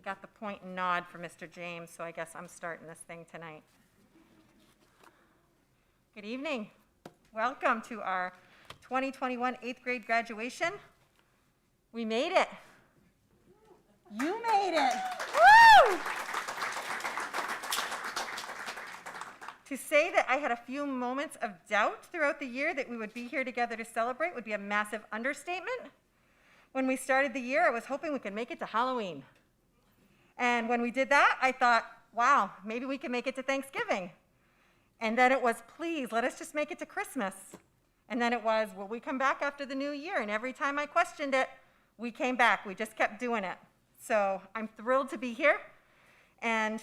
got the point and nod for Mr. James, so I guess I'm starting this thing tonight. Good evening. Welcome to our 2021 8th grade graduation. We made it. You made it. Woo! To say that I had a few moments of doubt throughout the year that we would be here together to celebrate would be a massive understatement. When we started the year, I was hoping we could make it to Halloween. And when we did that, I thought, wow, maybe we can make it to Thanksgiving. And then it was, please, let us just make it to Christmas. And then it was, will we come back after the new year? And every time I questioned it, we came back. We just kept doing it. So I'm thrilled to be here. And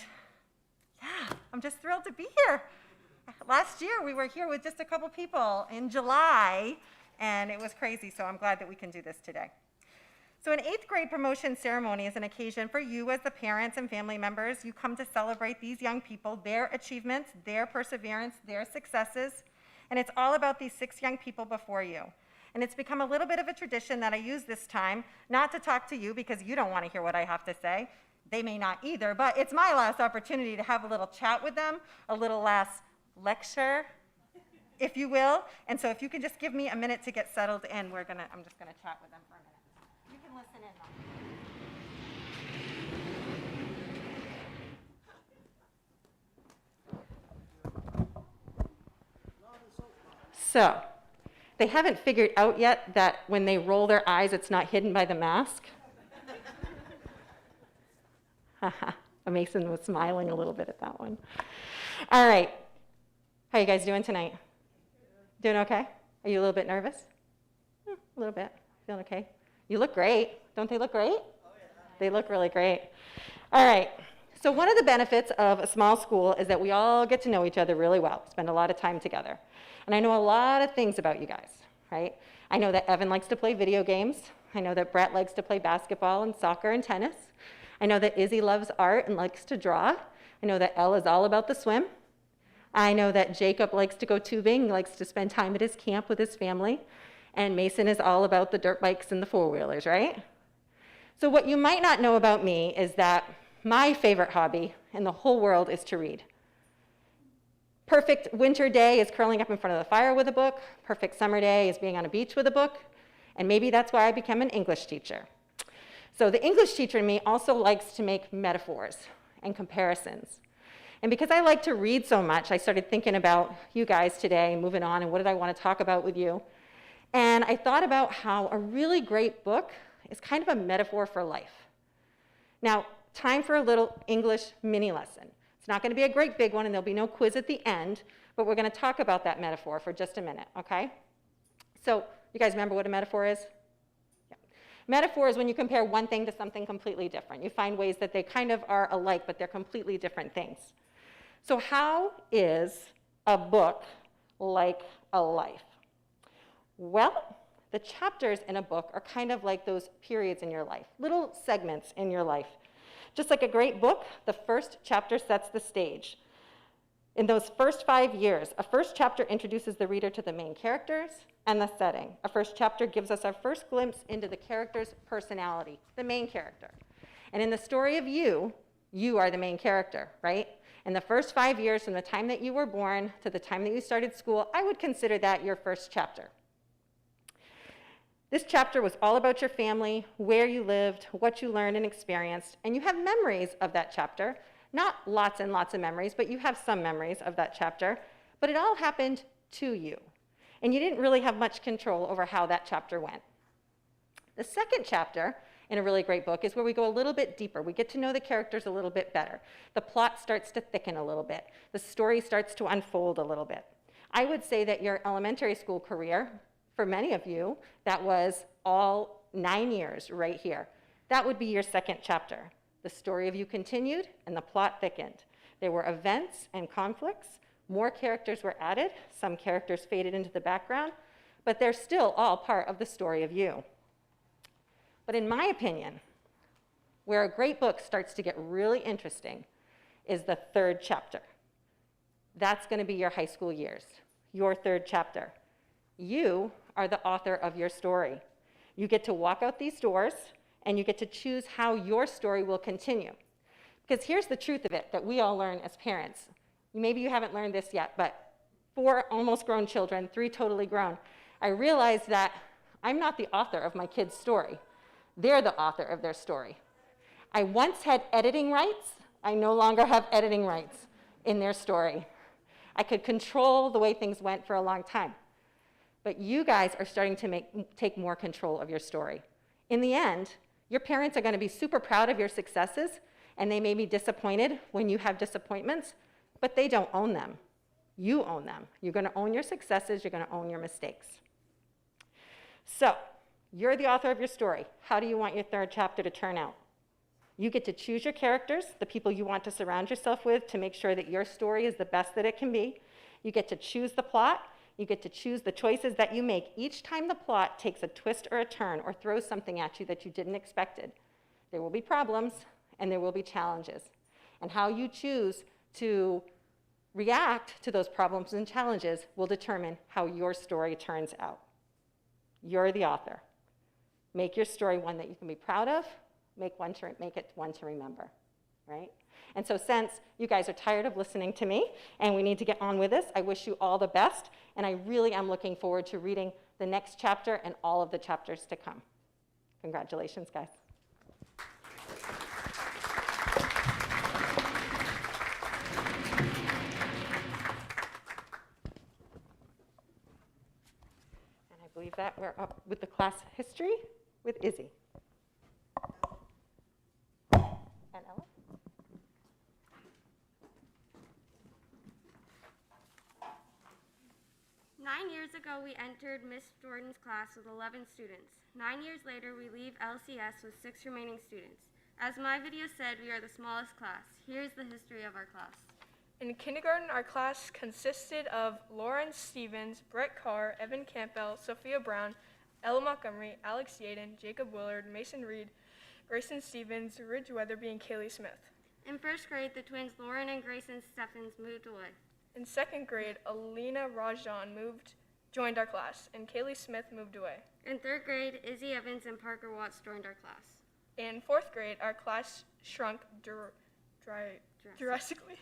yeah, I'm just thrilled to be here. Last year, we were here with just a couple people in July, and it was crazy. So I'm glad that we can do this today. So an 8th grade promotion ceremony is an occasion for you as the parents and family members. You come to celebrate these young people, their achievements, their perseverance, their successes. And it's all about these 6 young people before you. And it's become a little bit of a tradition that I use this time, not to talk to you because you don't want to hear what I have to say. They may not either, but it's my last opportunity to have a little chat with them, a little last lecture, if you will. And so if you can just give me a minute to get settled in, I'm just gonna chat with them for a minute. You can listen in though. So, they haven't figured out yet that when they roll their eyes, it's not hidden by the mask. Mason was smiling a little bit at that one. All right. How you guys doing tonight? Doing okay? Are you a little bit nervous? A little bit. Feeling okay? You look great. Don't they look great? Oh, yeah. They look really great. All right. So one of the benefits of a small school is that we all get to know each other really well, spend a lot of time together. And I know a lot of things about you guys, right? I know that Evan likes to play video games. I know that Brett likes to play basketball and soccer and tennis. I know that Izzy loves art and likes to draw. I know that Elle is all about the swim. I know that Jacob likes to go tubing, likes to spend time at his camp with his family. And Mason is all about the dirt bikes and the four-wheelers, right? So what you might not know about me is that my favorite hobby in the whole world is to read. Perfect winter day is curling up in front of the fire with a book. Perfect summer day is being on a beach with a book. And maybe that's why I became an English teacher. So the English teacher in me also likes to make metaphors and comparisons. And because I like to read so much, I started thinking about you guys today, moving on, and what did I want to talk about with you. And I thought about how a really great book is kind of a metaphor for life. Now, time for a little English mini lesson. It's not going to be a great big one, and there'll be no quiz at the end, but we're going to talk about that metaphor for just a minute, okay? So, you guys remember what a metaphor is? Yeah. Metaphor is when you compare one thing to something completely different. You find ways that they kind of are alike, but they're completely different things. So how is a book like a life? Well, the chapters in a book are kind of like those periods in your life, little segments in your life. Just like a great book, the first chapter sets the stage. In those first 5 years, a first chapter introduces the reader to the main characters and the setting. A first chapter gives us our first glimpse into the character's personality, the main character. And in the story of you, you are the main character, right? In the first 5 years, from the time that you were born to the time that you started school, I would consider that your first chapter. This chapter was all about your family, where you lived, what you learned and experienced, and you have memories of that chapter. Not lots and lots of memories, but you have some memories of that chapter. But it all happened to you, and you didn't really have much control over how that chapter went. The second chapter in a really great book is where we go a little bit deeper. We get to know the characters a little bit better. The plot starts to thicken a little bit. The story starts to unfold a little bit. I would say that your elementary school career, for many of you, that was all 9 years right here. That would be your second chapter. The story of you continued and the plot thickened. There were events and conflicts. More characters were added. Some characters faded into the background, but they're still all part of the story of you. But in my opinion, where a great book starts to get really interesting is the third chapter. That's going to be your high school years, your third chapter. You are the author of your story. You get to walk out these doors and you get to choose how your story will continue. Because here's the truth of it that we all learn as parents. Maybe you haven't learned this yet, but 4 almost grown children, 3 totally grown, I realized that I'm not the author of my kid's story. They're the author of their story. I once had editing rights. I no longer have editing rights in their story. I could control the way things went for a long time. But you guys are starting to take more control of your story. In the end, your parents are going to be super proud of your successes, and they may be disappointed when you have disappointments, but they don't own them. You own them. You're going to own your successes. You're going to own your mistakes. So, you're the author of your story. How do you want your 3rd chapter to turn out? You get to choose your characters, the people you want to surround yourself with to make sure that your story is the best that it can be. You get to choose the plot. You get to choose the choices that you make each time the plot takes a twist or a turn or throws something at you that you didn't expect. There will be problems and there will be challenges. And how you choose to react to those problems and challenges will determine how your story turns out. You're the author. Make your story one that you can be proud of. Make it one to remember, right? And so since you guys are tired of listening to me and we need to get on with this, I wish you all the best. And I really am looking forward to reading the next chapter and all of the chapters to come. Congratulations, guys. And I believe that we're up with the class history with Izzy. And Ella? 9 years ago, we entered Miss Jordan's class with 11 students. 9 years later, we leave LCS with 6 remaining students. As my video said, we are the smallest class. Here's the history of our class. In kindergarten, our class consisted of Lauren Stevens, Brett Carr, Evan Campbell, Sophia Brown, Ella Montgomery, Alex Yaden, Jacob Willard, Mason Reed, Grayson Stevens, Ridge Weatherby, and Kaylee Smith. In 1st grade, the twins Lauren and Grayson Steffens moved away. In 2nd grade, Alina Rajan joined our class, and Kaylee Smith moved away. In 3rd grade, Izzy Evans and Parker Watts joined our class. In 4th grade, our class shrunk drastically.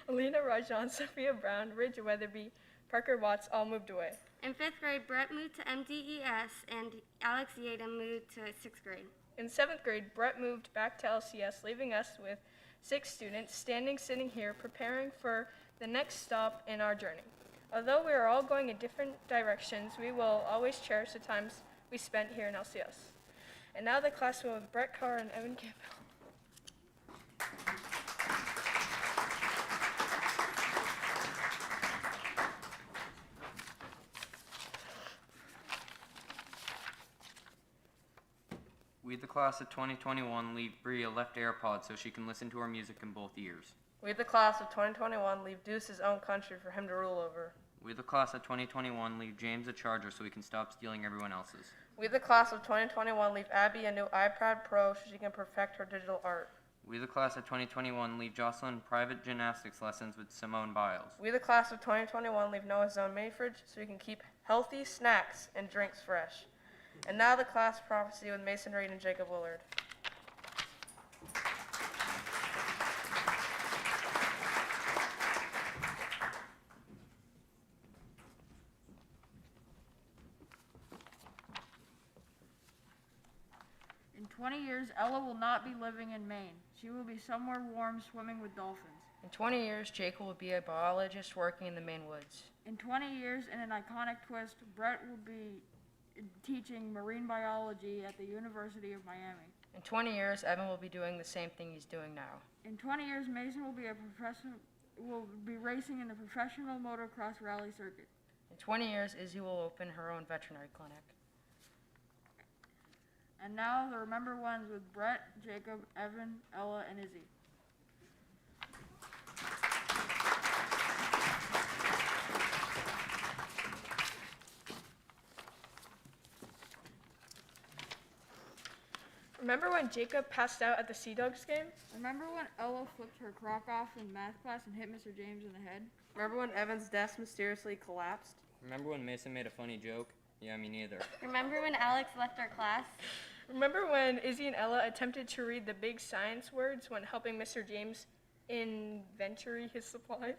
Alina Rajan, Sophia Brown, Ridge Weatherby, Parker Watts all moved away. In 5th grade, Brett moved to MDES, and Alex Yaden moved to 6th grade. In 7th grade, Brett moved back to LCS, leaving us with 6 students sitting here, preparing for the next stop in our journey. Although we are all going in different directions, we will always cherish the times we spent here in LCS. And now the class will with Brett Carr and Evan Campbell. We, the class of 2021, leave Bria left AirPods so she can listen to our music in both ears. We, the class of 2021, leave Deuce his own country for him to rule over. We, the class of 2021, leave James a charger so he can stop stealing everyone else's. We, the class of 2021, leave Abby a new iPad Pro so she can perfect her digital art. We, the class of 2021, leave Jocelyn private gymnastics lessons with Simone Biles. We, the class of 2021, leave Noah's own mini fridge so he can keep healthy snacks and drinks fresh. And now the class prophecy with Mason Reed and Jacob Willard. In 20 years, Ella will not be living in Maine. She will be somewhere warm swimming with dolphins. In 20 years, Jacob will be a biologist working in the Maine woods. In 20 years, in an iconic twist, Brett will be teaching marine biology at the University of Miami. In 20 years, Evan will be doing the same thing he's doing now. In 20 years, Mason will be racing in the professional motocross rally circuit. In 20 years, Izzy will open her own veterinary clinic. And now the Remember Ones with Brett, Jacob, Evan, Ella, and Izzy. Remember when Jacob passed out at the Sea Dogs game? Remember when Ella flipped her crock off in math class and hit Mr. James in the head? Remember when Evan's desk mysteriously collapsed? Remember when Mason made a funny joke? Yeah, me neither. Remember when Alex left our class? Remember when Izzy and Ella attempted to read the big science words when helping Mr. James inventory his supplies?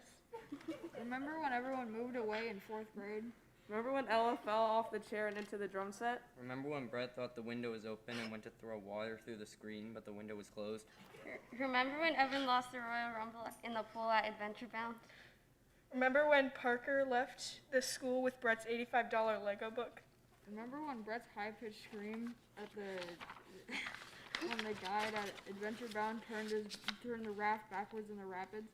Remember when everyone moved away in 4th grade? Remember when Ella fell off the chair and into the drum set? Remember when Brett thought the window was open and went to throw water through the screen, but the window was closed? Remember when Evan lost the Royal Rumble in the pool at Adventure Bound? Remember when Parker left the school with Brett's $85 Lego book? Remember when Brett's high-pitched scream at the when the guide at Adventure Bound turned the raft backwards in the rapids?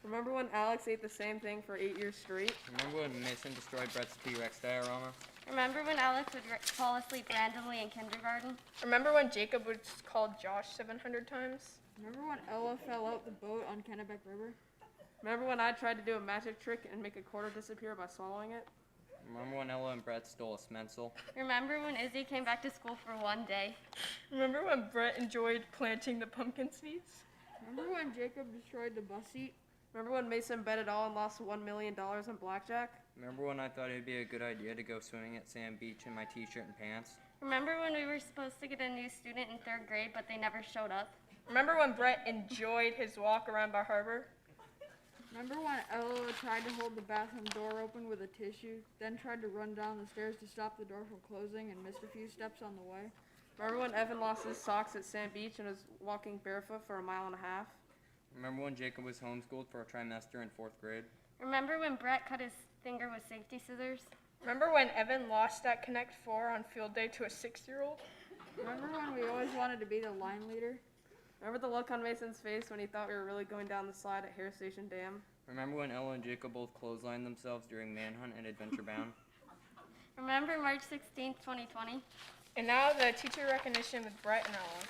Remember when Alex ate the same thing for 8 years straight? Remember when Mason destroyed Brett's T-Rex diorama? Remember when Alex would fall asleep randomly in kindergarten? Remember when Jacob was called Josh 700 times? Remember when Ella fell out the boat on Kennebec River? Remember when I tried to do a magic trick and make a quarter disappear by swallowing it? Remember when Ella and Brett stole a Smensel? Remember when Izzy came back to school for one day? Remember when Brett enjoyed planting the pumpkin seeds? Remember when Jacob destroyed the bus seat? Remember when Mason bet it all and lost $1 million in blackjack? Remember when I thought it'd be a good idea to go swimming at Sand Beach in my t-shirt and pants? Remember when we were supposed to get a new student in 3rd grade, but they never showed up? Remember when Brett enjoyed his walk around Bar Harbor? Remember when Ella tried to hold the bathroom door open with a tissue, then tried to run down the stairs to stop the door from closing and missed a few steps on the way? Remember when Evan lost his socks at Sand Beach and was walking barefoot for 1.5 miles? Remember when Jacob was homeschooled for a trimester in 4th grade? Remember when Brett cut his finger with safety scissors? Remember when Evan lost at Connect 4 on field day to a 6-year-old? Remember when we always wanted to be the line leader? Remember the look on Mason's face when he thought we were really going down the slide at Hare Station Dam? Remember when Ella and Jacob both clotheslined themselves during Manhunt and Adventure Bound? Remember March 16th, 2020? And now the teacher recognition with Brett and Ella.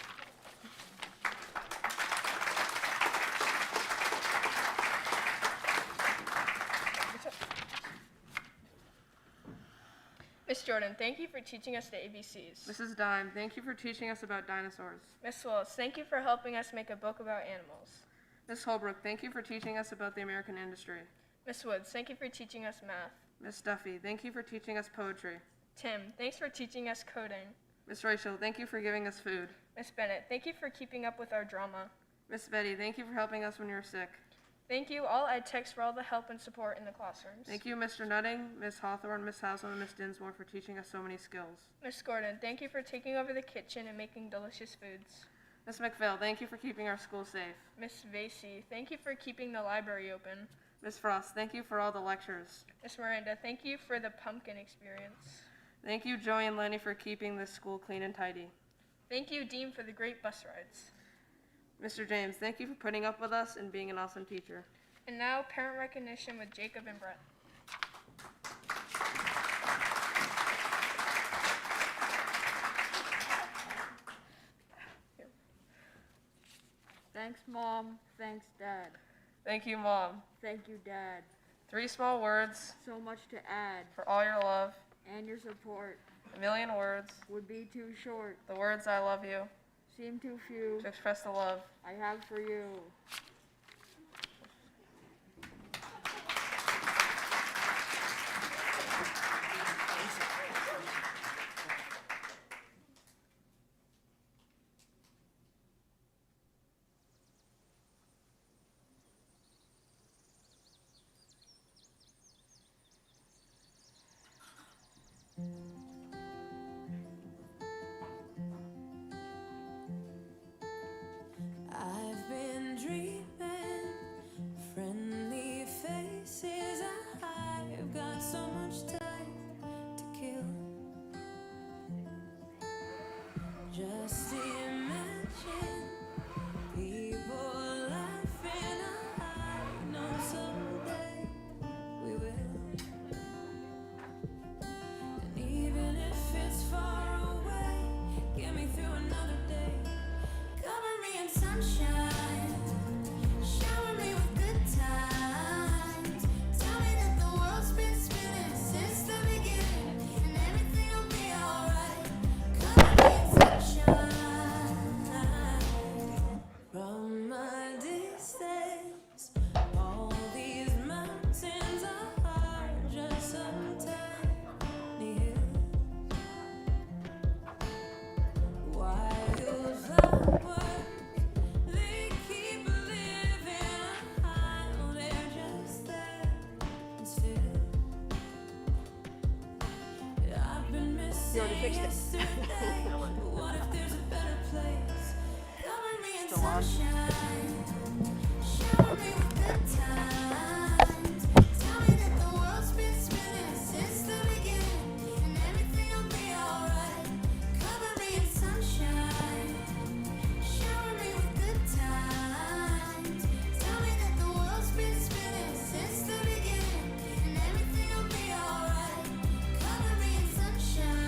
Miss Jordan, thank you for teaching us the ABCs. Mrs. Dime, thank you for teaching us about dinosaurs. Miss Willis, thank you for helping us make a book about animals. Miss Holbrook, thank you for teaching us about the American industry. Miss Woods, thank you for teaching us math. Miss Duffy, thank you for teaching us poetry. Tim, thanks for teaching us coding. Miss Rachel, thank you for giving us food. Miss Bennett, thank you for keeping up with our drama. Miss Betty, thank you for helping us when you were sick. Thank you, all ed techs, for all the help and support in the classrooms. Thank you, Mr. Nutting, Miss Hawthorne, Miss Haslam, and Miss Dinsmore for teaching us so many skills. Miss Gordon, thank you for taking over the kitchen and making delicious foods. Miss McPhail, thank you for keeping our school safe. Miss Vasey, thank you for keeping the library open. Miss Frost, thank you for all the lectures. Miss Miranda, thank you for the pumpkin experience. Thank you, Joey and Lenny, for keeping this school clean and tidy. Thank you, Dean, for the great bus rides. Mr. James, thank you for putting up with us and being an awesome teacher. And now, parent recognition with Jacob and Brett. Thanks, Mom. Thanks, Dad. Thank you, Mom. Thank you, Dad. 3 small words So much to add, for all your love. and your support 1,000,000 words. would be too short. The words I love you Seem too few to express the love. I have for you. I've been dreaming friendly faces. I've got so much time to kill. Just imagine people laughing. I know someday we will. And even if it's far away, get me through another day. Cover me in sunshine, shower me with good times. Tell me that the world's been spinning since the beginning, and everything will be alright. Cover me in sunshine. You already fixed it. What if there's a better place? Cover me in Still on? sunshine. Shower me with good times. Tell me that the world's been spinning since the beginning, and everything will be alright. Cover me in sunshine. Shower me with good times. Tell me that the world's been spinning since the beginning, and everything will be alright. Cover me in sunshine.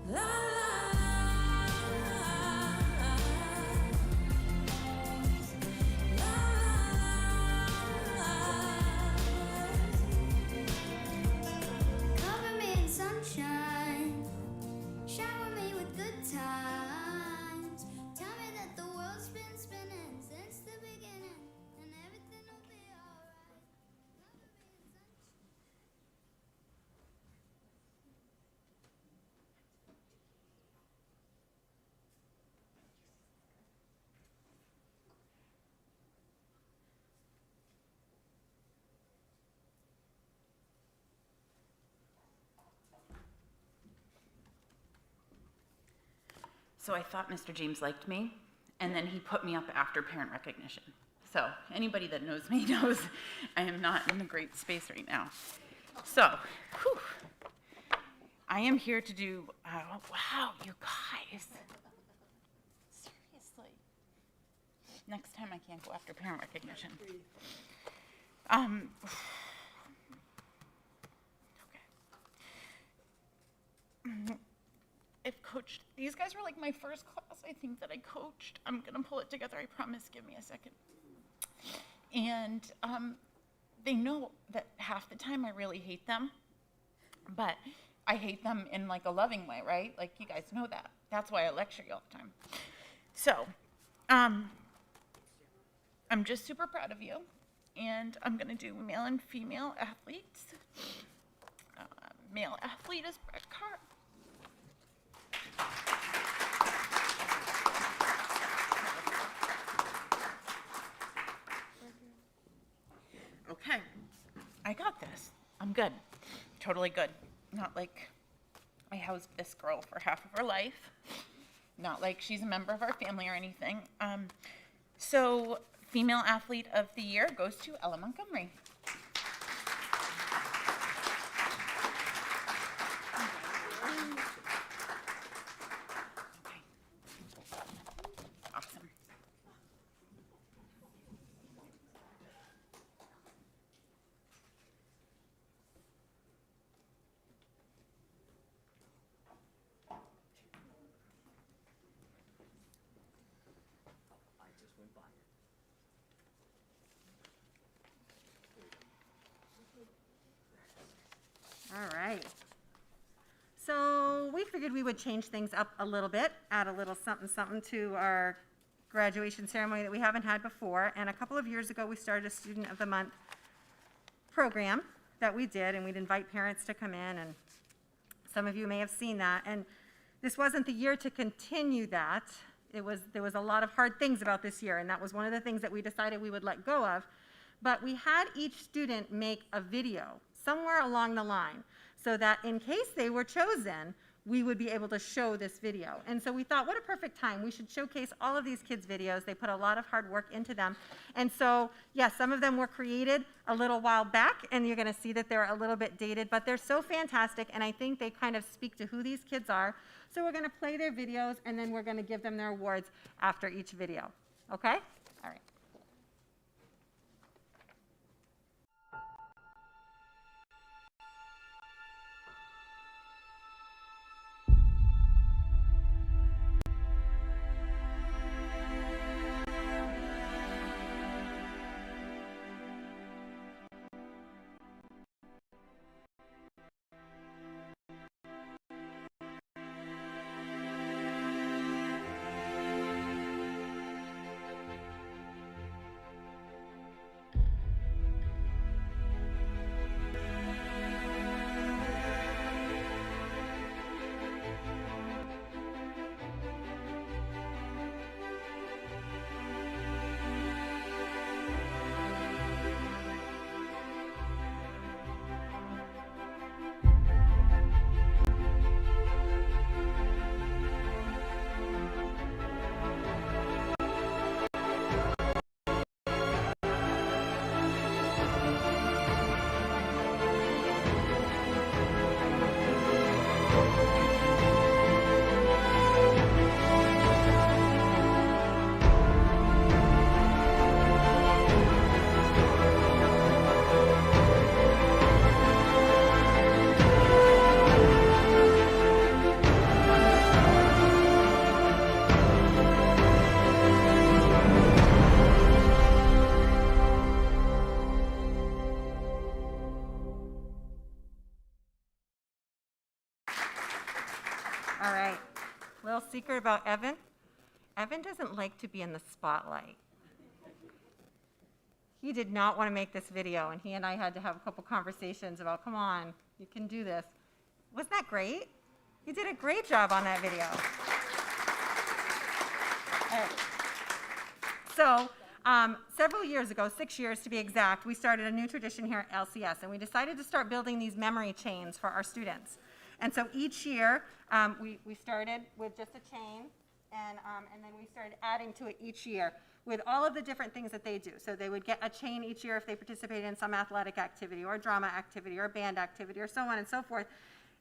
La la Cover me in sunshine. Shower me with good times. Tell me that the world's been spinning since the beginning, and everything will be alright. Cover me in sunshine. So I thought Mr. James liked me, and then he put me up after parent recognition. So anybody that knows me knows I am not in a great space right now. So, whew, I am here to do, wow, you guys. Seriously. Next time I can't go after parent recognition. Okay. I've coached, these guys were like my first class, I think, that I coached. I'm gonna pull it together, I promise, give me a second. And they know that half the time I really hate them, but I hate them in like a loving way, right? Like you guys know that. That's why I lecture you all the time. So, I'm just super proud of you, and I'm gonna do male and female athletes. Male athlete is Brett Carr. Okay, I got this. I'm good. Totally good. Not like I housed this girl for half of her life. Not like she's a member of our family or anything. So, female athlete of the year goes to Ella Montgomery. Okay. Awesome. All right. So we figured we would change things up a little bit, add a little something something to our graduation ceremony that we haven't had before. And a couple of years ago, we started a Student of the Month program that we did, and we'd invite parents to come in, and some of you may have seen that. And this wasn't the year to continue that. There was a lot of hard things about this year, and that was one of the things that we decided we would let go of. But we had each student make a video somewhere along the line so that in case they were chosen, we would be able to show this video. And so we thought, what a perfect time. We should showcase all of these kids' videos. They put a lot of hard work into them. And so, yes, some of them were created a little while back, and you're going to see that they're a little bit dated, but they're so fantastic, and I think they kind of speak to who these kids are. So we're going to play their videos, and then we're going to give them their awards after each video. Okay? All right. about Evan. Evan doesn't like to be in the spotlight. He did not want to make this video, and he and I had to have a couple conversations about, come on, you can do this. Wasn't that great? You did a great job on that video. All right. So, several years ago, 6 years to be exact, we started a new tradition here at LCS, and we decided to start building these memory chains for our students. And so each year, we started with just a chain, and then we started adding to it each year with all of the different things that they do. So they would get a chain each year if they participated in some athletic activity or drama activity or band activity or so on and so forth.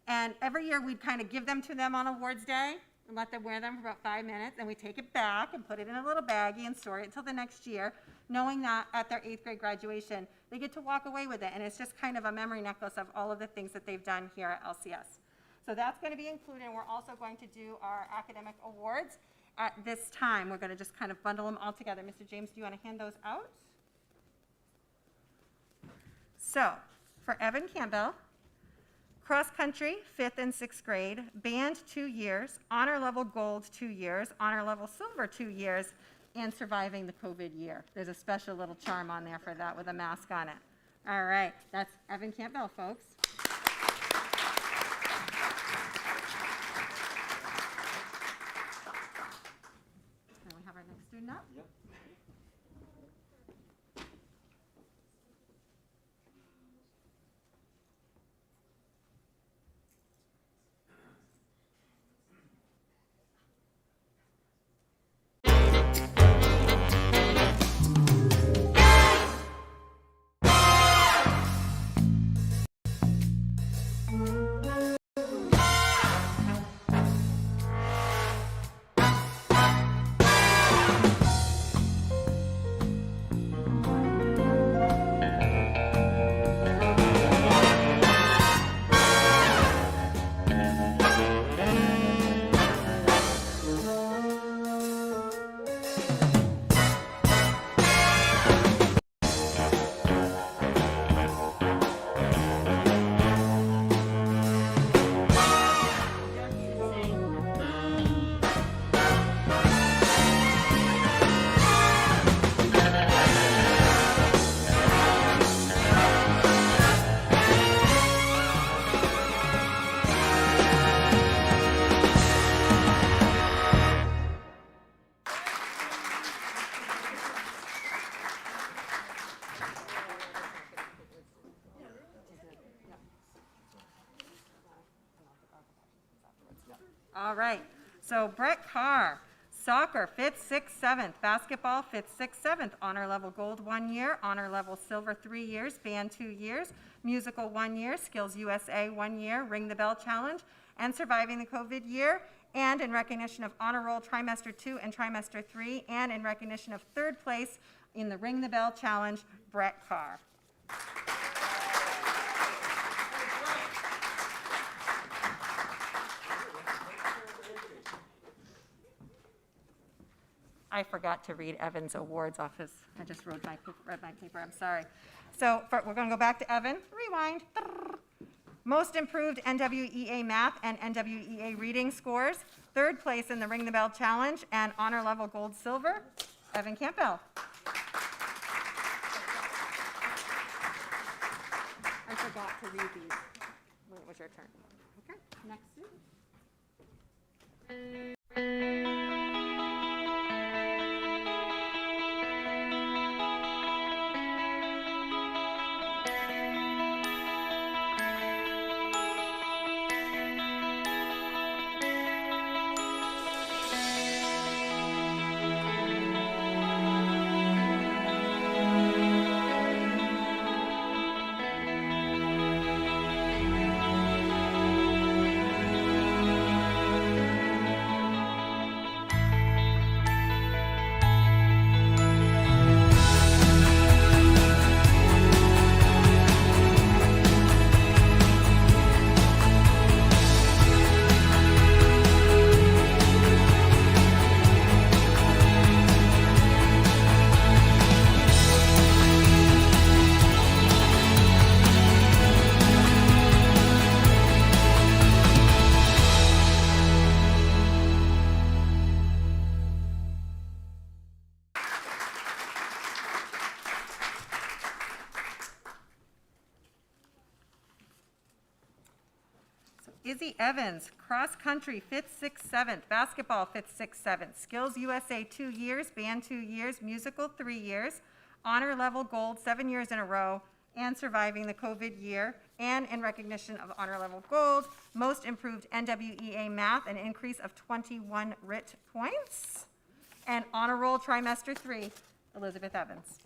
And every year we'd kind of give them to them on awards day and let them wear them for about 5 minutes, and we take it back and put it in a little baggie and store it until the next year, knowing that at their 8th grade graduation, they get to walk away with it, and it's just kind of a memory necklace of all of the things that they've done here at LCS. So that's going to be included, and we're also going to do our academic awards at this time. We're going to just kind of bundle them all together. Mr. James, do you want to hand those out? So, for Evan Campbell, cross country, 5th and 6th grade, band 2 years, honor level gold 2 years, honor level silver 2 years, and surviving the COVID year. There's a special little charm on there for that with a mask on it. All right, that's Evan Campbell, folks. And we have our next student up. Yep. All right, so Brett Carr, soccer, 5th, 6th, 7th, basketball, 5th, 6th, 7th, honor level gold 1 year, honor level silver 3 years, band 2 years, musical 1 year, Skills USA 1 year, Ring the Bell Challenge, and surviving the COVID year, and in recognition of honor roll trimester 2 and trimester 3, and in recognition of 3rd place in the Ring the Bell Challenge, Brett Carr. I forgot to read Evan's awards off his, I just read my paper, I'm sorry. So we're going to go back to Evan, rewind. Most improved NWEA math and NWEA reading scores, 3rd place in the Ring the Bell Challenge, and honor level gold silver, Evan Campbell. I forgot to read these when it was your turn. Okay, next student. Izzy Evans, cross country, 5th, 6th, 7th, basketball, 5th, 6th, 7th, Skills USA, 2 years, band, 2 years, musical, 3 years, honor level gold, 7 years in a row, and surviving the COVID year, and in recognition of honor level gold, most improved NWEA math, an increase of 21 RIT points, and honor roll trimester 3, Elizabeth Evans.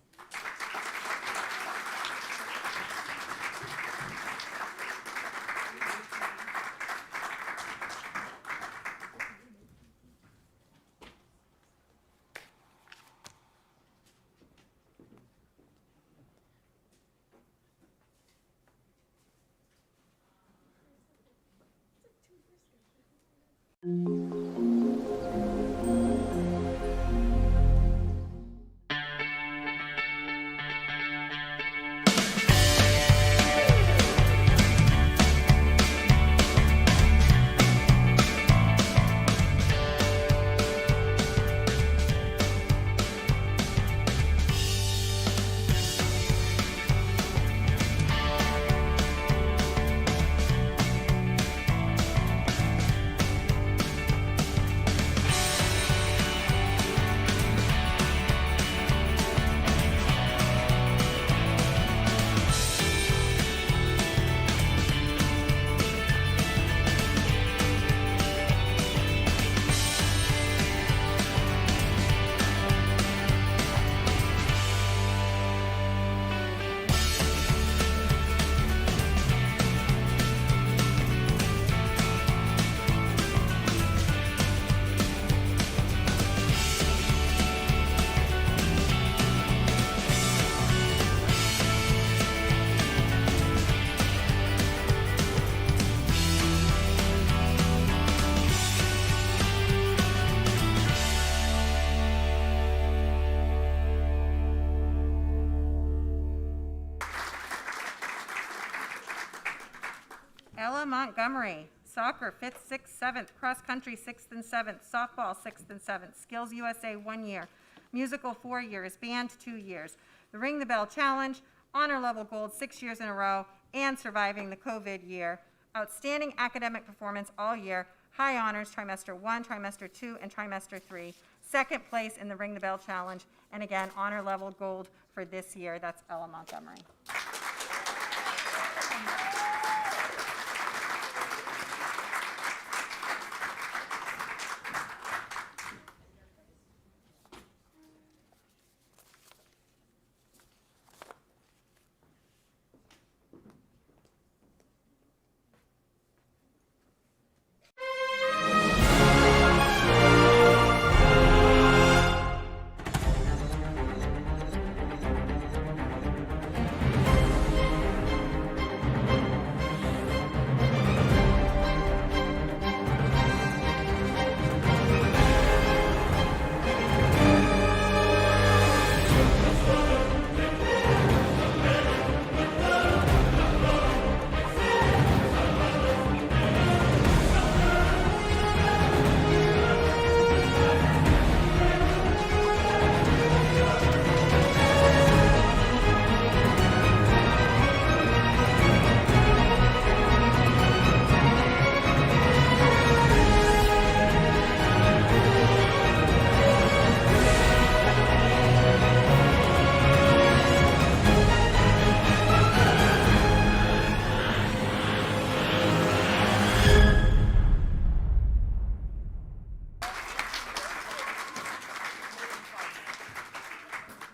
Ella Montgomery, soccer, 5th, 6th, 7th, cross country, 6th and 7th, softball, 6th and 7th, Skills USA, 1 year, musical, 4 years, band, 2 years, the Ring the Bell Challenge, honor level gold, 6 years in a row, and surviving the COVID year, outstanding academic performance all year, high honors, trimester 1, trimester 2, and trimester 3, second place in the Ring the Bell Challenge, and again, honor level gold for this year. That's Ella Montgomery.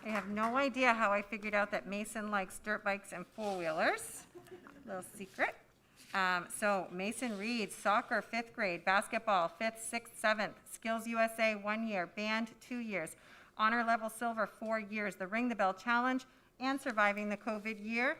I have no idea how I figured out that Mason likes dirt bikes and four-wheelers. Little secret. So Mason Reed, soccer, 5th grade, basketball, 5th, 6th, 7th, Skills USA, 1 year, band, 2 years, honor level silver, 4 years, the Ring the Bell Challenge, and surviving the COVID year.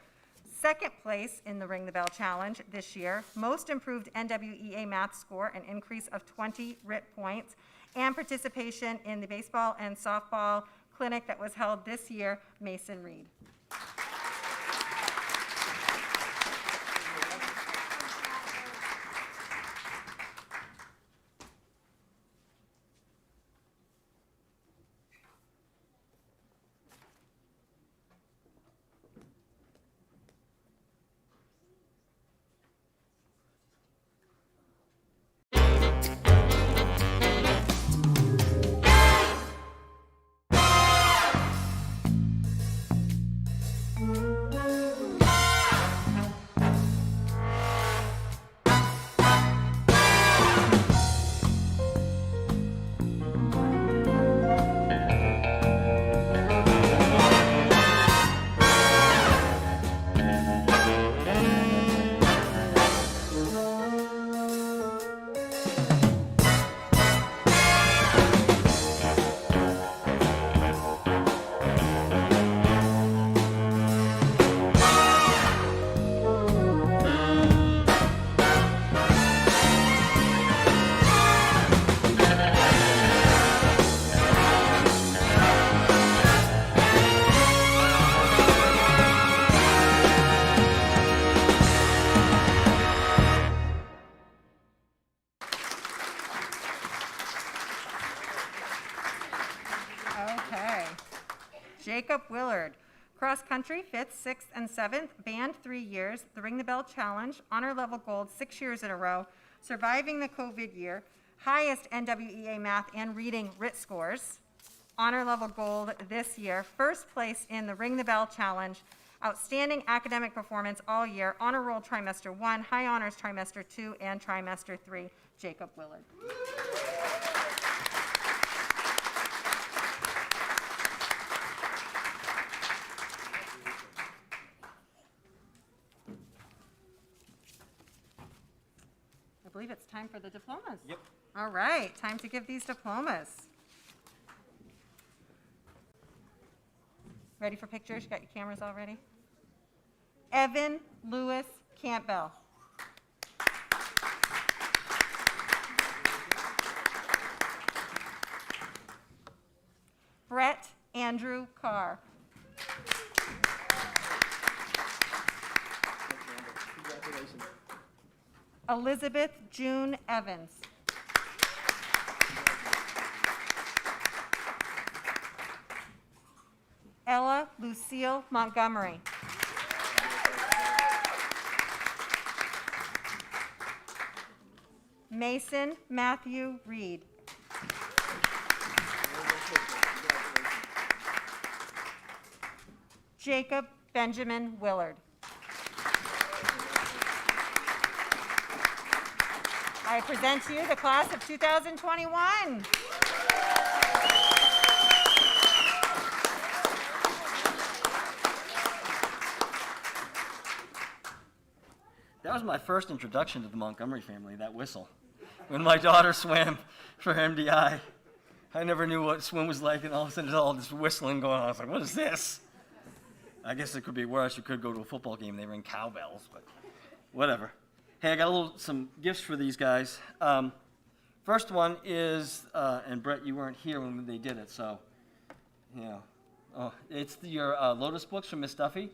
Second place in the Ring the Bell Challenge this year, most improved NWEA math score, an increase of 20 RIT points, and participation in the baseball and softball clinic that was held this year, Mason Reed. Jacob Willard. Cross country, 5th, 6th, and 7th. Band, 3 years. The Ring the Bell Challenge, honor level gold 6 years in a row. Surviving the COVID year. Highest NWEA math and reading RIT scores. Honor level gold this year. First place in the Ring the Bell Challenge. Outstanding academic performance all year. Honor roll trimester 1, high honors trimester 2, and trimester 3. Jacob Willard. I believe it's time for the diplomas. Yep. All right, time to give these diplomas. Ready for pictures? You got your cameras all ready? Evan Lewis Campbell. Brett Andrew Carr. Congratulations. Elizabeth June Evans. Ella Lucille Montgomery. Mason Matthew Reed. Jacob Benjamin Willard. I present to you the class of 2021. That was my first introduction to the Montgomery family, that whistle. When my daughter swam for MDI, I never knew what swim was like, and all of a sudden there's all this whistling going on. I was like, what is this? I guess it could be worse. You could go to a football game, they ring cowbells, but whatever. Hey, I got some gifts for these guys. First one is, and Brett, you weren't here when they did it, so, you know. Oh, it's your Lotus books from Miss Duffy.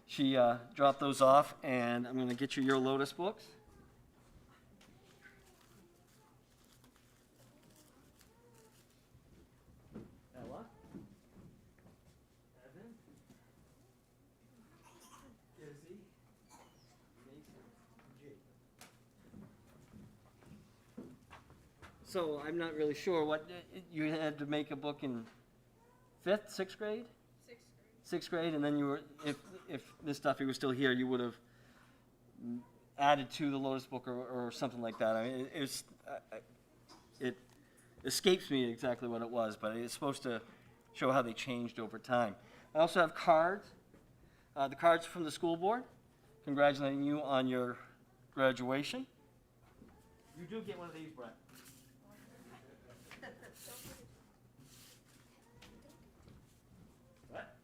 She dropped those off, and I'm going to get you your Lotus books. Ella? Evan? Izzy? Mason? Jake? So I'm not really sure what, you had to make a book in 5th, 6th grade? 6th grade, and then you were, if Miss Duffy was still here, you would have added to the Lotus book or something like that. I mean, it escapes me exactly what it was, but it's supposed to show how they changed over time. I also have cards. The cards from the school board, congratulating you on your graduation. You do get one of these, Brett. What?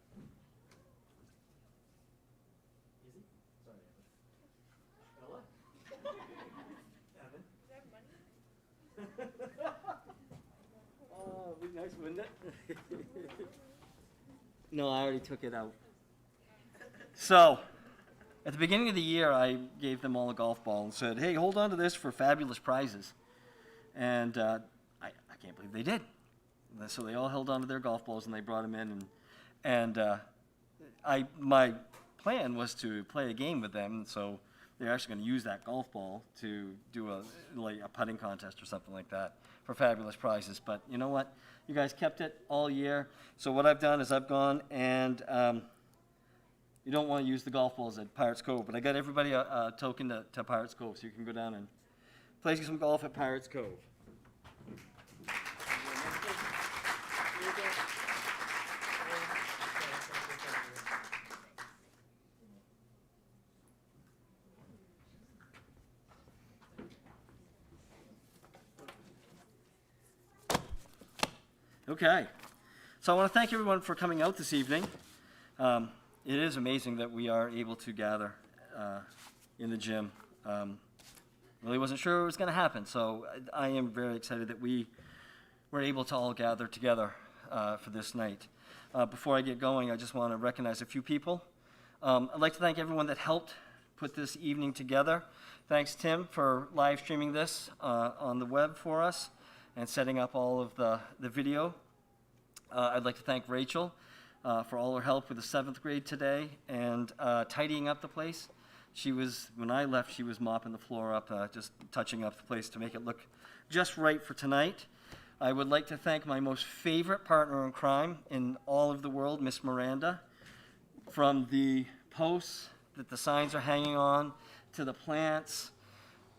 Easy? Sorry, Evan. Ella? Evan? Oh, it'd be nice, wouldn't it? No, I already took it out. So, at the beginning of the year, I gave them all a golf ball and said, hey, hold on to this for fabulous prizes. And I can't believe they did. So they all held on to their golf balls and they brought them in. And my plan was to play a game with them. So they're actually going to use that golf ball to do a putting contest or something like that for fabulous prizes. But you know what? You guys kept it all year. So what I've done is I've gone and you don't want to use the golf balls at Pirates Cove, but I got everybody a token to Pirates Cove, so you can go down and play some golf at Pirates Cove. Okay, so I want to thank everyone for coming out this evening. It is amazing that we are able to gather in the gym. Really wasn't sure it was going to happen, so I am very excited that we were able to all gather together for this night. Before I get going, I just want to recognize a few people. I'd like to thank everyone that helped put this evening together. Thanks, Tim, for live streaming this on the web for us and setting up all of the video. I'd like to thank Rachel for all her help with the 7th grade today and tidying up the place. When I left, she was mopping the floor up, just touching up the place to make it look just right for tonight. I would like to thank my most favorite partner in crime in all of the world, Miss Miranda. From the posts that the signs are hanging on, to the plants,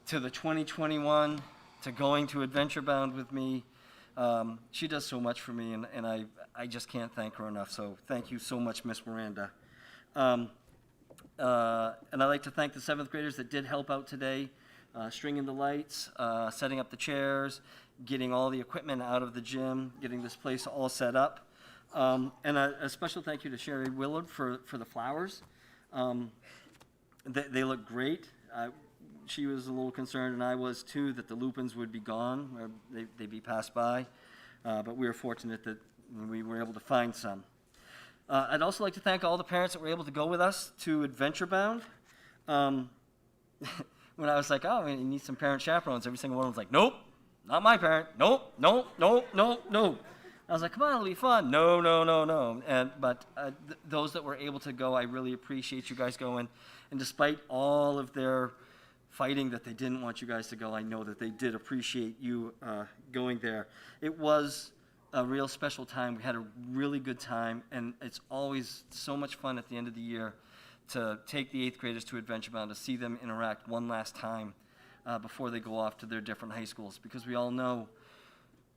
to the 2021, to going to Adventure Bound with me. She does so much for me, and I just can't thank her enough. So thank you so much, Miss Miranda. And I'd like to thank the 7th graders that did help out today, stringing the lights, setting up the chairs, getting all the equipment out of the gym, getting this place all set up. And a special thank you to Sherry Willard for the flowers. They look great. She was a little concerned, and I was too, that the lupins would be gone, or they'd be passed by. But we were fortunate that we were able to find some. I'd also like to thank all the parents that were able to go with us to Adventure Bound. When I was like, oh, you need some parent chaperones, every single one was like, nope, not my parent. Nope, nope, nope, nope, nope. I was like, come on, it'll be fun. No, no, no, no. But those that were able to go, I really appreciate you guys going. And despite all of their fighting that they didn't want you guys to go, I know that they did appreciate you going there. It was a real special time. We had a really good time, and it's always so much fun at the end of the year to take the 8th graders to Adventure Bound, to see them interact one last time before they go off to their different high schools, because we all know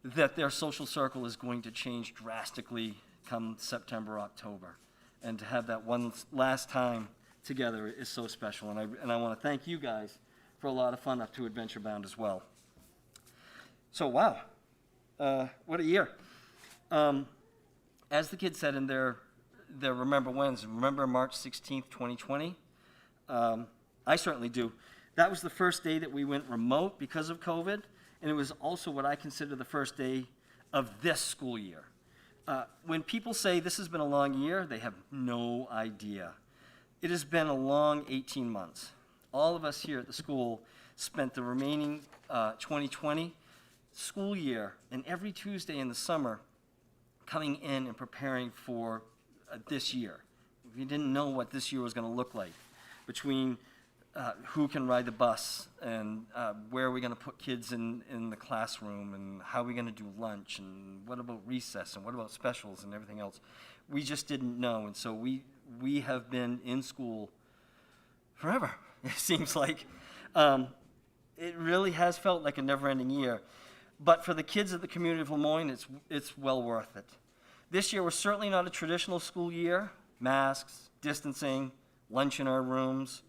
that their social circle is going to change drastically come September, October. And to have that one last time together is so special. And I want to thank you guys for a lot of fun up to Adventure Bound as well. So, wow, what a year. As the kids said in their Remember When's, remember March 16th, 2020? I certainly do. That was the first day that we went remote because of COVID. And it was also what I consider the first day of this school year. When people say this has been a long year, they have no idea. It has been a long 18 months. All of us here at the school spent the remaining 2020 school year and every Tuesday in the summer coming in and preparing for this year. We didn't know what this year was going to look like, between who can ride the bus, and where are we going to put kids in the classroom, and how are we going to do lunch, and what about recess, and what about specials and everything else. We just didn't know, and so we have been in school forever, it seems like. It really has felt like a never-ending year. But for the kids of the community of Lemoyne, it's well worth it. This year was certainly not a traditional school year. Masks, distancing, lunch in our rooms,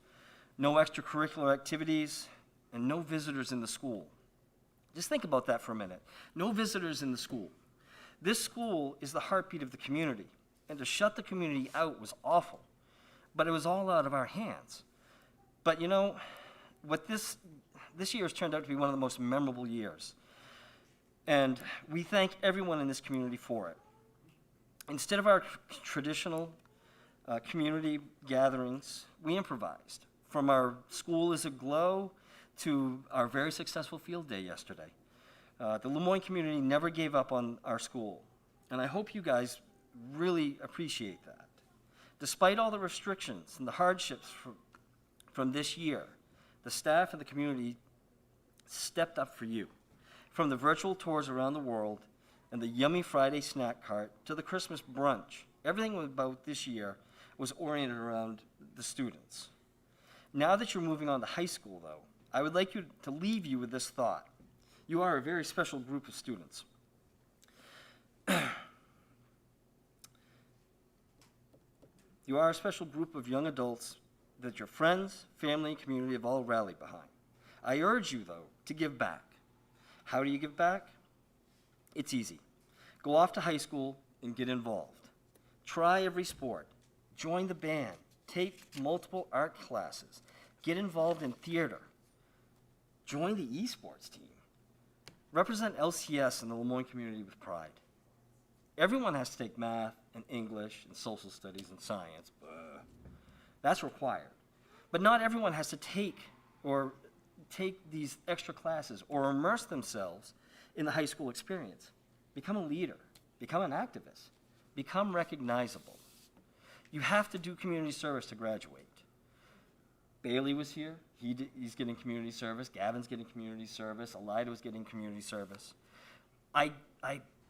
no extracurricular activities, and no visitors in the school. Just think about that for a minute. No visitors in the school. This school is the heartbeat of the community, and to shut the community out was awful, but it was all out of our hands. But you know, what this year has turned out to be one of the most memorable years, and we thank everyone in this community for it. Instead of our traditional community gatherings, we improvised. From our School is Aglow to our very successful field day yesterday. The Lemoyne community never gave up on our school, and I hope you guys really appreciate that. Despite all the restrictions and the hardships from this year, the staff and the community stepped up for you. From the virtual tours around the world and the yummy Friday snack cart to the Christmas brunch, everything about this year was oriented around the students. Now that you're moving on to high school, though, I would like to leave you with this thought. You are a very special group of students. You are a special group of young adults that your friends, family, and community have all rallied behind. I urge you, though, to give back. How do you give back? It's easy. Go off to high school and get involved. Try every sport. Join the band. Take multiple art classes. Get involved in theater. Join the esports team. Represent LCS in the Lemoyne community with pride. Everyone has to take math and English and social studies and science. That's required. But not everyone has to take these extra classes or immerse themselves in the high school experience. Become a leader. Become an activist. become recognizable. You have to do community service to graduate. Bailey was here. He's getting community service. Gavin's getting community service. Elida was getting community service. I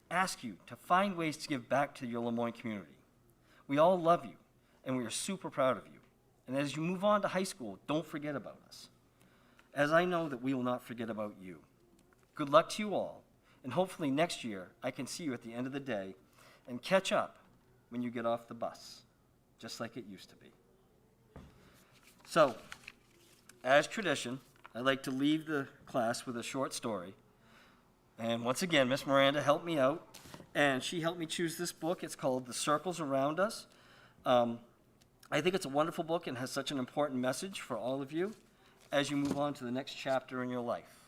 ask you to find ways to give back to your Lemoyne community. We all love you, and we are super proud of you. And as you move on to high school, don't forget about us, as I know that we will not forget about you. Good luck to you all, and hopefully next year I can see you at the end of the day and catch up when you get off the bus, just like it used to be. So, as tradition, I like to leave the class with a short story. And once again, Miss Miranda helped me out, and she helped me choose this book. It's called The Circles Around Us. I think it's a wonderful book and has such an important message for all of you as you move on to the next chapter in your life.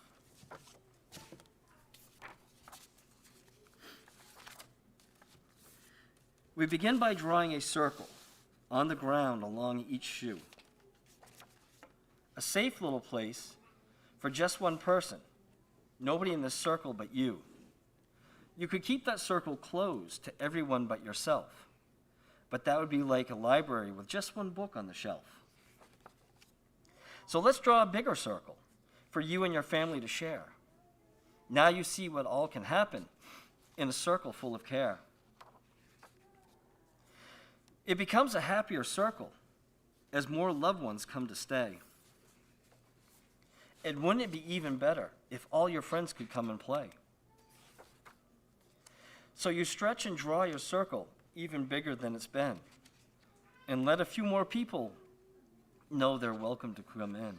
We begin by drawing a circle on the ground along each shoe. A safe little place for just one person. Nobody in this circle but you. You could keep that circle closed to everyone but yourself, but that would be like a library with just one book on the shelf. So let's draw a bigger circle for you and your family to share. Now you see what all can happen in a circle full of care. It becomes a happier circle as more loved ones come to stay. And wouldn't it be even better if all your friends could come and play? So you stretch and draw your circle even bigger than it's been, and let a few more people know they're welcome to come in.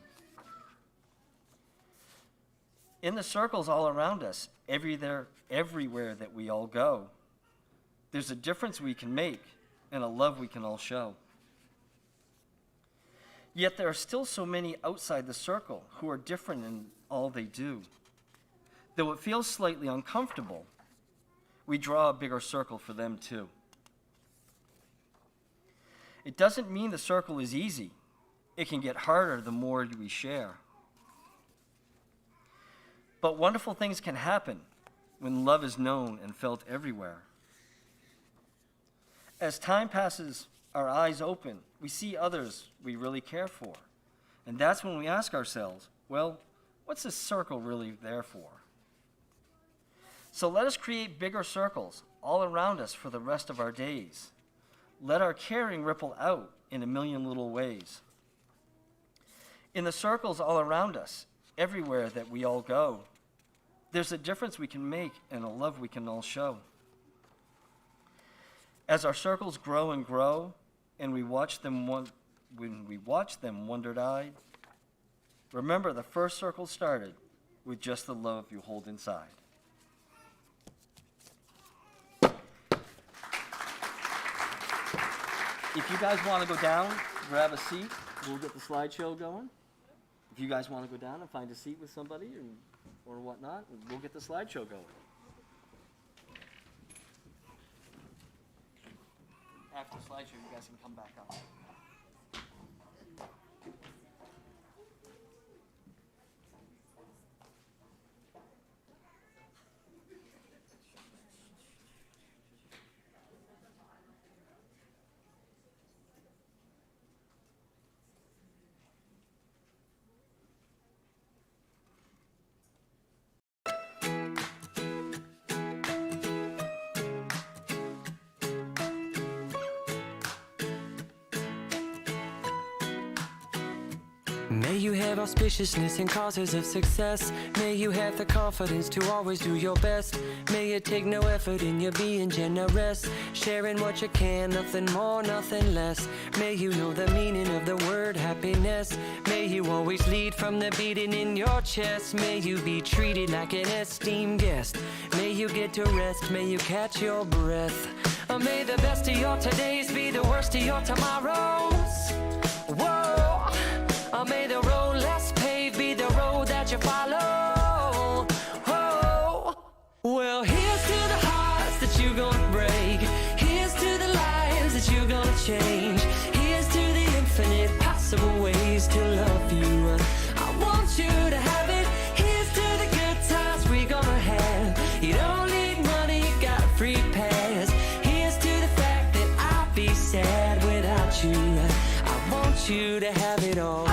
In the circles all around us, everywhere that we all go, there's a difference we can make and a love we can all show. Yet there are still so many outside the circle who are different in all they do. Though it feels slightly uncomfortable, we draw a bigger circle for them too. It doesn't mean the circle is easy. It can get harder the more we share. But wonderful things can happen when love is known and felt everywhere. As time passes, our eyes open, we see others we really care for. And that's when we ask ourselves, well, what's this circle really there for? So let us create bigger circles all around us for the rest of our days. Let our caring ripple out in a million little ways. In the circles all around us, everywhere that we all go, there's a difference we can make and a love we can all show. As our circles grow and grow, and when we watch them wondered-eyed, remember the first circle started with just the love you hold inside. If you guys want to go down, grab a seat, we'll get the slideshow going. If you guys want to go down and find a seat with somebody or whatnot, we'll get the slideshow going. After the slideshow, you guys can come back up. May you have auspiciousness and causes of success. May you have the confidence to always do your best. May you take no effort in your being generous, sharing what you can, nothing more, nothing less. May you know the meaning of the word happiness. May you always lead from the beating in your chest. May you be treated like an esteemed guest. May you get to rest, may you catch your breath. May the best of your todays be the worst of your tomorrows. Whoa. May the road less paved be the road that you follow. Oh. Well, here's to the hearts that you're gonna break. Here's to the lives that you're gonna change. Here's to the infinite possible ways to love you. I want you to have it. Here's to the good times we're gonna have. You don't need money, you got a free pass. Here's to the want you to have it all. I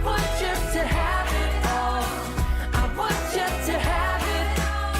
want you to have it all. I want you to have it all.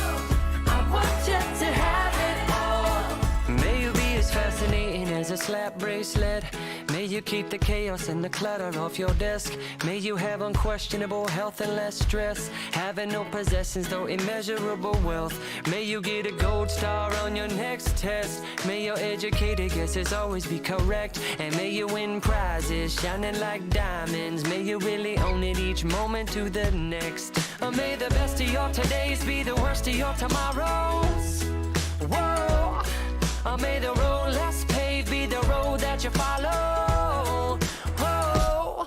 I want you to have it all. May you be as fascinating as a slap bracelet. May you keep the chaos and the clutter off your desk. May you have unquestionable health and less stress. Having no possessions, though immeasurable wealth. May you get a gold star on your next test. May your educated guesses always be correct. And may you win prizes shining like diamonds. May you really own it each moment to the next. May the best of your todays be the worst of your tomorrows. Whoa. May the road less paved be the road that you follow. Oh,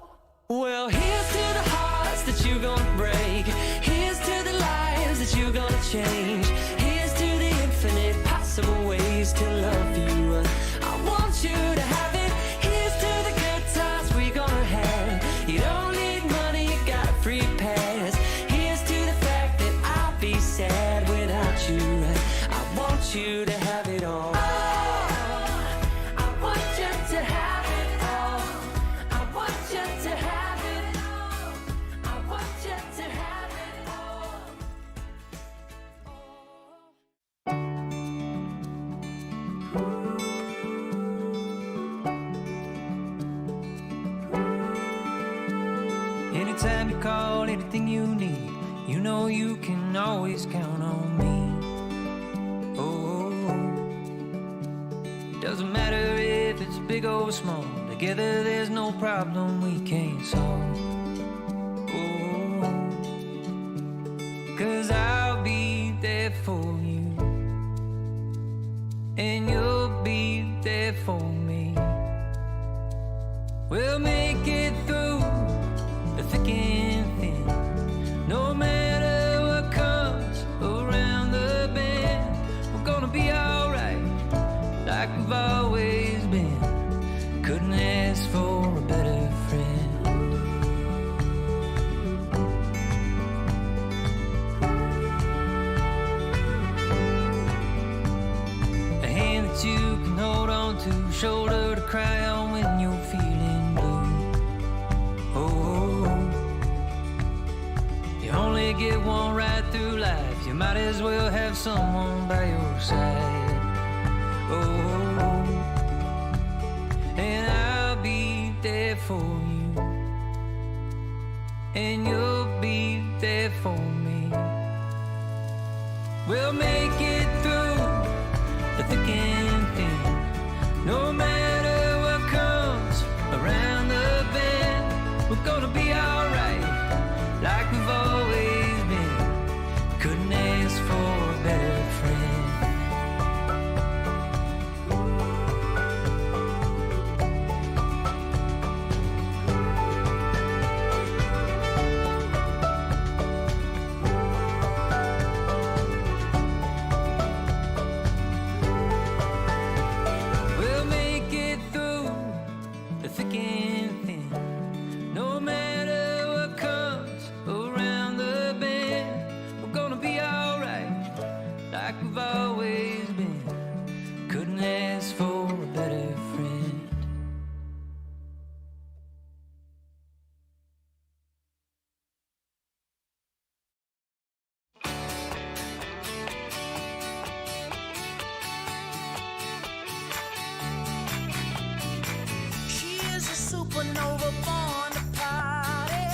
well, here's to the hearts that you're gonna break. Here's to the lives that you're gonna change. Here's to the infinite possible ways to love you. I want you to have it. Here's to the good times we're gonna have. You don't need money, you got a free pass. Here's to the fact that I'll be sad without you. I want you to have it all. Anytime you call, anything you need, you know you can always count on me. Oh, it doesn't matter if it's big or small, together there's no problem we can't solve. Oh, 'cause I'll be there for you, and you'll be there for me. We'll make it through the thick and thin, no matter what comes around the bend. We're gonna be alright, like we've always been. Couldn't ask for a better friend. A hand that you can hold on to, shoulder to cry on when you're feeling blue. Oh, you only get one right through life, you might as well have someone by your side. Oh, and I'll be there for you, and you'll be there for me. We'll make it through the thick and thin, no matter what comes around the bend. We're gonna be alright, like we've always been. Couldn't ask for a better friend. We'll make it through the thick and thin, no matter what comes around the bend. We're gonna be alright, like we've always been. Couldn't ask for a better friend. She is a supernova born to party.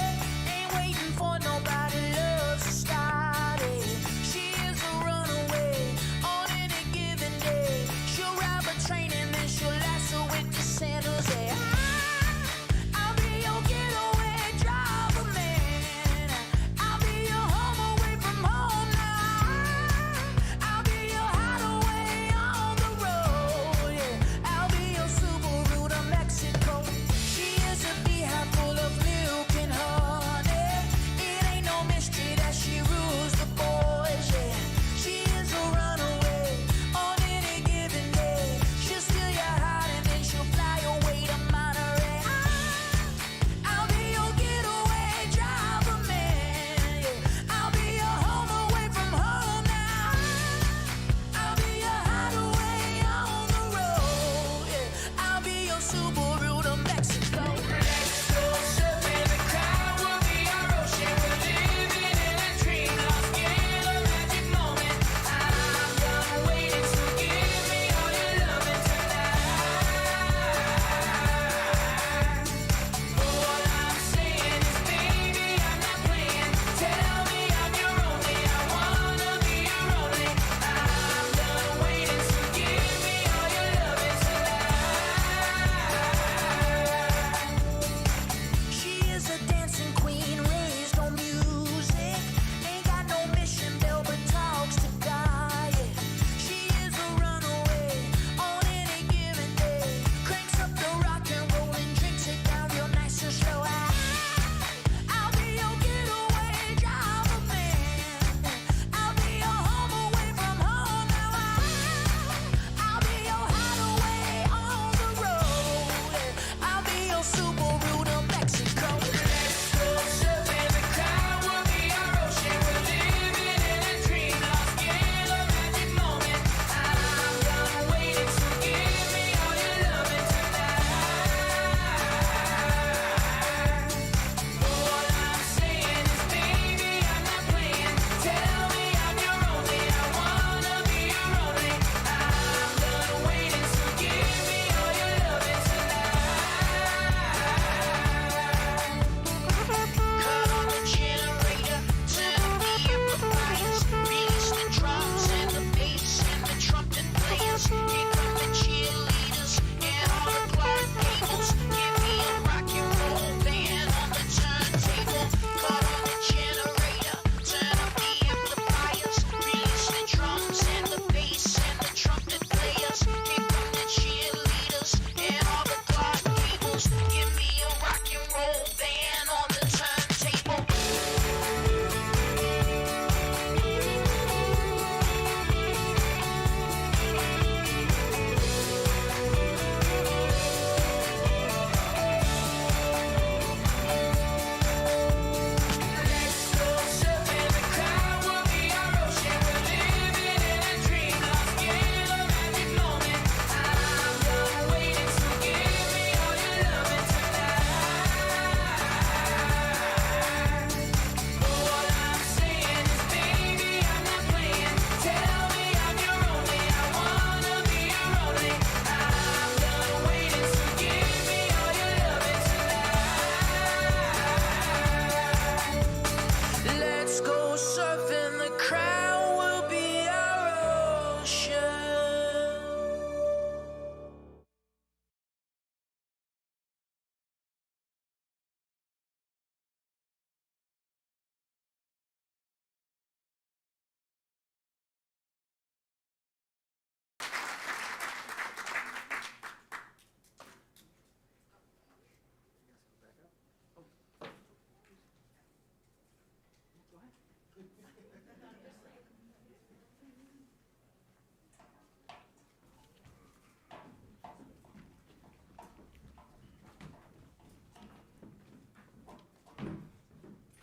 Ain't waiting for nobody, loves to start it. She is a runaway,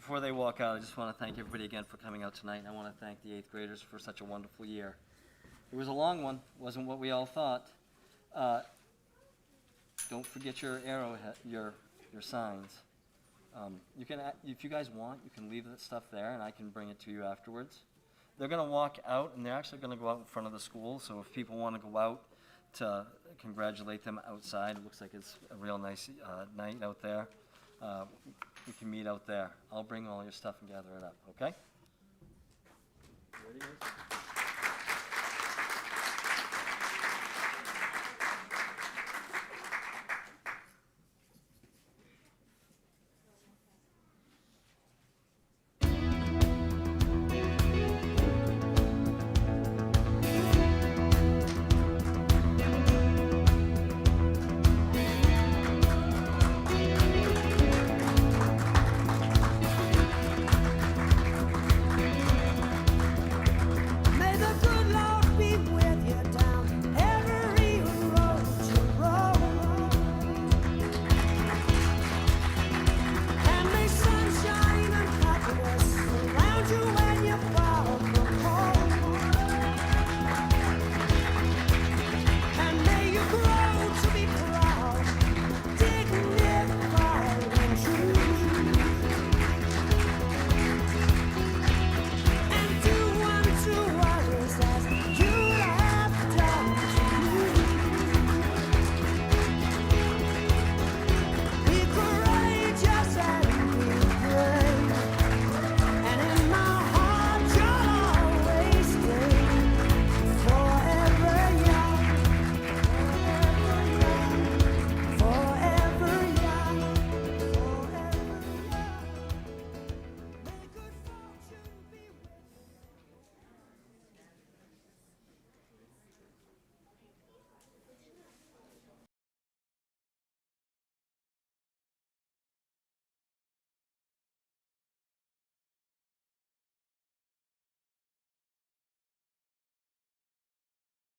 before they walk out, I just want to thank everybody again for coming out tonight, and I want to thank the 8th graders for such a wonderful year. It was a long one, wasn't what we all thought. Don't forget your arrowhead, your signs. You can, if you guys want, you can leave that stuff there, and I can bring it to you afterwards. They're going to walk out, and they're actually going to go out in front of the school, so if people want to go out to congratulate them outside, it looks like it's a real nice night out there. We can meet out there. I'll bring all your stuff and gather it up, okay? Ready?